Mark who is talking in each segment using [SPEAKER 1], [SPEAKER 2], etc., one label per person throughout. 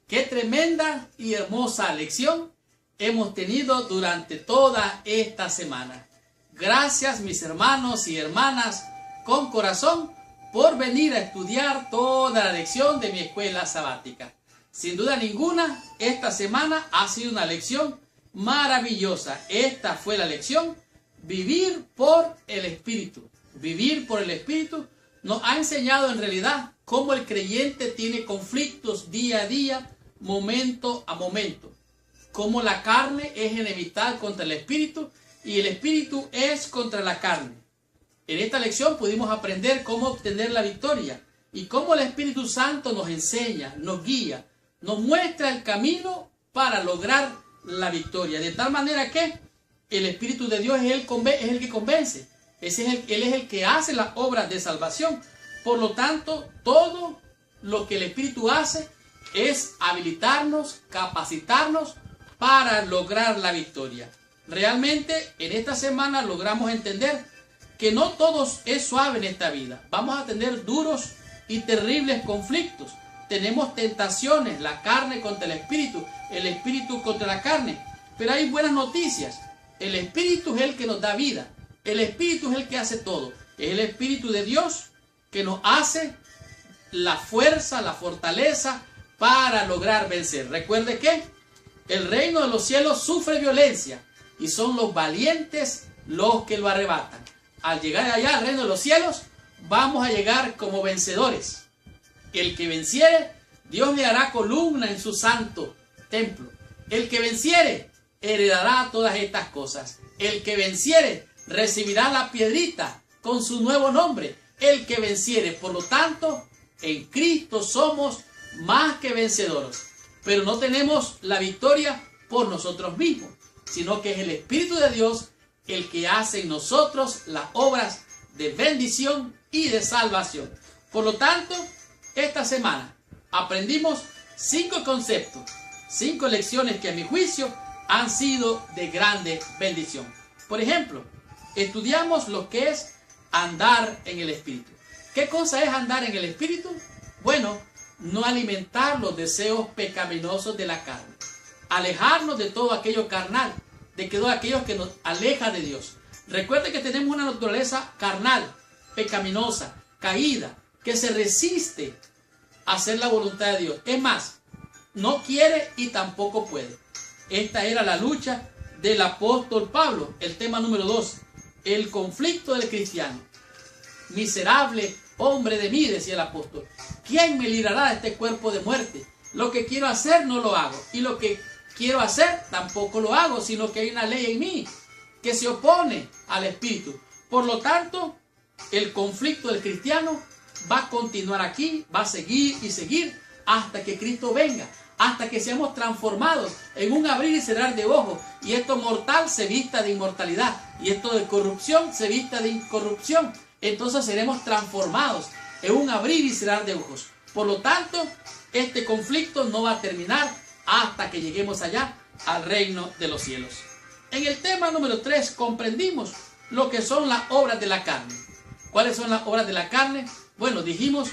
[SPEAKER 1] Qué tremenda y hermosa lección hemos tenido durante toda esta semana. Gracias, mis hermanos y hermanas, con corazón, por venir a estudiar toda la lección de mi escuela sabática. Sin duda ninguna, esta semana ha sido una lección maravillosa. Esta fue la lección Vivir por el Espíritu. Vivir por el Espíritu nos ha enseñado en realidad cómo el creyente tiene conflictos día a día, momento a momento. Cómo la carne es enemistad contra el Espíritu y el Espíritu es contra la carne. En esta lección pudimos aprender cómo obtener la victoria y cómo el Espíritu Santo nos enseña, nos guía, nos muestra el camino para lograr la victoria. De tal manera que el Espíritu de Dios es el que convence. Él es el que hace las obras de salvación. Por lo tanto, todo lo que el Espíritu hace es habilitarnos, capacitarnos para lograr la victoria. Realmente, en esta semana logramos entender que no todo es suave en esta vida. Vamos a tener duros y terribles conflictos. Tenemos tentaciones, la carne contra el espíritu contra la carne. Pero hay buenas noticias. El Espíritu es el que nos da vida. El Espíritu es el que hace todo. Es el Espíritu de Dios que nos hace la fuerza, la fortaleza para lograr vencer. Recuerde que el reino de los cielos sufre violencia y son los valientes los que lo arrebatan. Al llegar allá al reino de los cielos, vamos a llegar como vencedores. El que venciere, Dios le hará columna en su santo templo. El que venciere, heredará todas estas cosas. El que venciere, recibirá la piedrita con su nuevo nombre. El que venciere, por lo tanto, en Cristo somos más que vencedores. Pero no tenemos la victoria por nosotros mismos, sino que es el Espíritu de Dios el que hace en nosotros las obras de bendición y de salvación. Por lo tanto, esta semana aprendimos 5 conceptos, 5 lecciones que a mi juicio han sido de grande bendición. Por ejemplo, estudiamos lo que es andar en el Espíritu. ¿Qué cosa es andar en el Espíritu? Bueno, no alimentar los deseos pecaminosos de la carne. Alejarnos de todo aquello carnal, de todo aquello que nos aleja de Dios. Recuerde que tenemos una naturaleza carnal, pecaminosa, caída, que se resiste a hacer la voluntad de Dios. Es más, no quiere y tampoco puede. Esta era la lucha del apóstol Pablo. El tema número 2, el conflicto del cristiano. Miserable hombre de mí, decía el apóstol. ¿Quién me librará de este cuerpo de muerte? Lo que quiero hacer no lo hago, y lo que quiero hacer tampoco lo hago, sino que hay una ley en mí que se opone al Espíritu. Por lo tanto, el conflicto del cristiano va a continuar aquí, va a seguir y seguir hasta que Cristo venga, hasta que seamos transformados en un abrir y cerrar de ojos, y esto mortal se vista de inmortalidad, y esto de corrupción se vista de incorrupción. Entonces seremos transformados en un abrir y cerrar de ojos. Por lo tanto, este conflicto no va a terminar hasta que lleguemos allá al reino de los cielos. En el tema número 3 comprendimos lo que son las obras de la carne. ¿Cuáles son las obras de la carne? Bueno, dijimos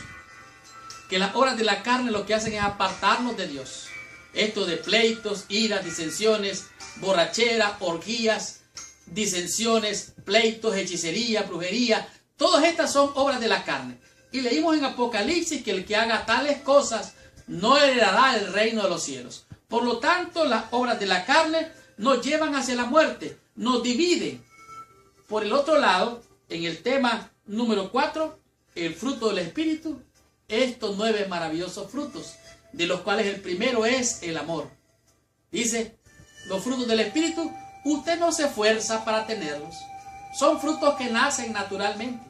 [SPEAKER 1] que las obras de la carne lo que hacen es apartarnos de Dios. Esto de pleitos, iras, disensiones, borrachera, orgías, disensiones, pleitos, hechicería, brujería. Todas estas son obras de la carne. Y leímos en Apocalipsis que el que haga tales cosas no heredará el reino de los cielos. Por lo tanto, las obras de la carne nos llevan hacia la muerte, nos dividen. Por el otro lado, en el tema número 4, el fruto del Espíritu, estos 9 maravillosos frutos, de los cuales el primero es el amor. Dice, los frutos del Espíritu, usted no se esfuerza para tenerlos. Son frutos que nacen naturalmente.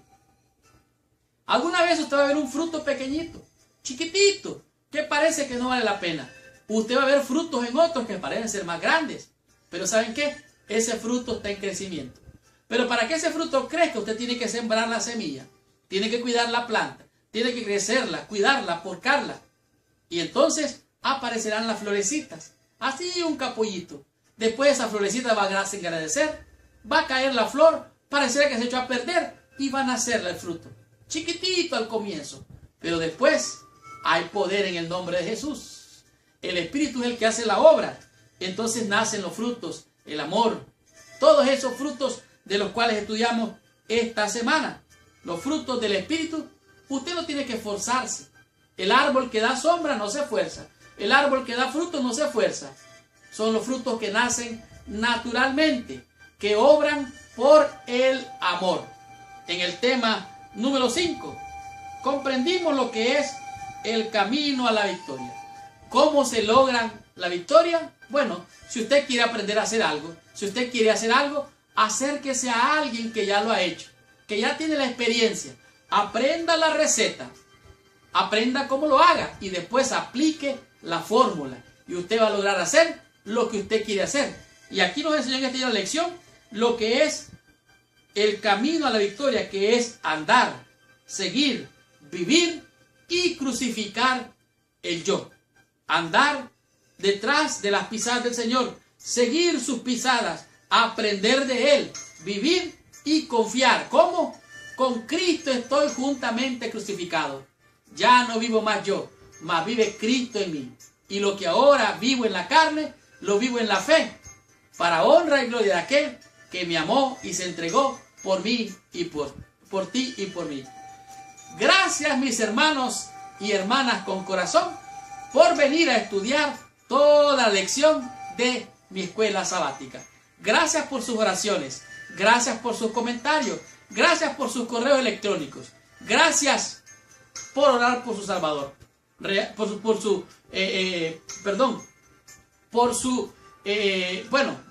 [SPEAKER 1] ¿Alguna vez usted va a ver un fruto pequeñito, chiquitito, que parece que no vale la pena? Usted va a ver frutos en otros que parecen ser más grandes. Pero ¿saben qué? Ese fruto está en crecimiento. Pero para que ese fruto crezca, usted tiene que sembrar la semilla. Tiene que cuidar la planta. Tiene que crecerla, cuidarla, porcarla. Y entonces aparecerán las florecitas. Así un capullito. Después esa florecita va a engrandecer. Va a caer la flor. Parecerá que se echó a perder. Y va a nacer el fruto. Chiquitito al comienzo. Pero después hay poder en el nombre de Jesús. el Espíritu es el que hace la obra. Entonces nacen los frutos, el amor, todos esos frutos de los cuales estudiamos esta semana. Los frutos del Espíritu, usted no tiene que esforzarse. El árbol que da sombra no se esfuerza. El árbol que da frutos no se esfuerza. Son los frutos que nacen naturalmente, que obran por el amor. En el tema número 5, comprendimos lo que es el camino a la victoria. ¿Cómo se logra la victoria? Bueno, si usted quiere aprender a hacer algo, si usted quiere hacer algo, acérquese a alguien que ya lo ha hecho, que ya tiene la experiencia. Aprenda la receta, aprenda cómo lo haga y después aplique la fórmula. Y usted va a lograr hacer lo que usted quiere hacer. Y aquí nos enseñó en esta lección lo que es el camino a la victoria, que es andar, seguir, vivir y crucificar el yo. Andar detrás de las pisadas del Señor, seguir sus pisadas, aprender de Él, vivir y confiar. ¿Cómo? Con Cristo estoy juntamente crucificado. Ya no vivo más yo, mas vive Cristo en mí. Y lo que ahora vivo en la carne, lo vivo en la fe, para honra y gloria de aquel que me amó y se entregó por mí y por ti y por mí. Gracias, mis hermanos y hermanas con corazón, por venir a estudiar toda la lección de mi escuela sabática. Gracias por sus oraciones, gracias por sus comentarios, gracias por sus correos electrónicos, gracias por orar por su Salvador, por su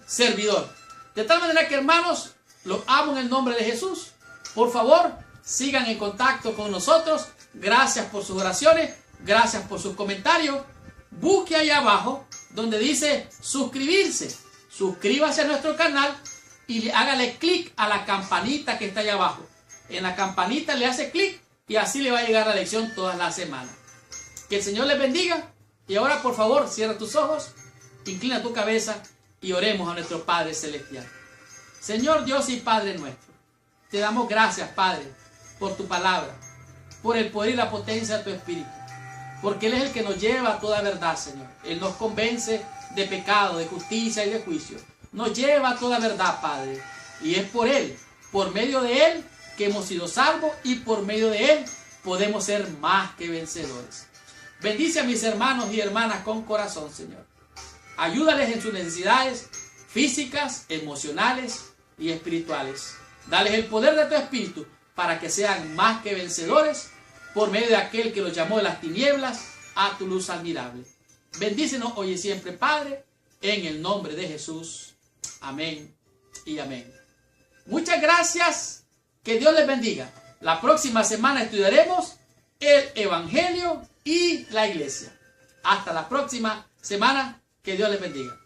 [SPEAKER 1] servidor. De tal manera que, hermanos, los amo en el nombre de Jesús. Por favor, sigan en contacto con nosotros. Gracias por sus oraciones, gracias por sus comentarios. Busque ahí abajo donde dice suscribirse. Suscríbase a nuestro canal y hágale clic a la campanita que está ahí abajo. En la campanita le hace clic y así le va a llegar la lección todas las semanas. Que el Señor les bendiga. Y ahora, por favor, cierra tus ojos, inclina tu cabeza y oremos a nuestro Padre Celestial. Señor Dios y Padre nuestro, te damos gracias, Padre, por tu palabra, por el poder y la potencia de tu Espíritu, porque Él es el que nos lleva a toda verdad, Señor. Él nos convence de pecado, de justicia y de juicio. Nos lleva a toda verdad, Padre. Y es por Él, por medio de Él, que hemos sido salvos y por medio de Él podemos ser más que vencedores. Bendice a mis hermanos y hermanas con corazón, Señor. Ayúdales en sus necesidades físicas, emocionales y espirituales. Dales el poder de tu Espíritu para que sean más que vencedores por medio de aquel que los llamó de las tinieblas a tu luz admirable. Bendícenos hoy y siempre, Padre, en el nombre de Jesús. Amén y amén. Muchas gracias. Que Dios les bendiga. La próxima semana estudiaremos el Evangelio y la iglesia. Hasta la próxima semana. Que Dios les bendiga.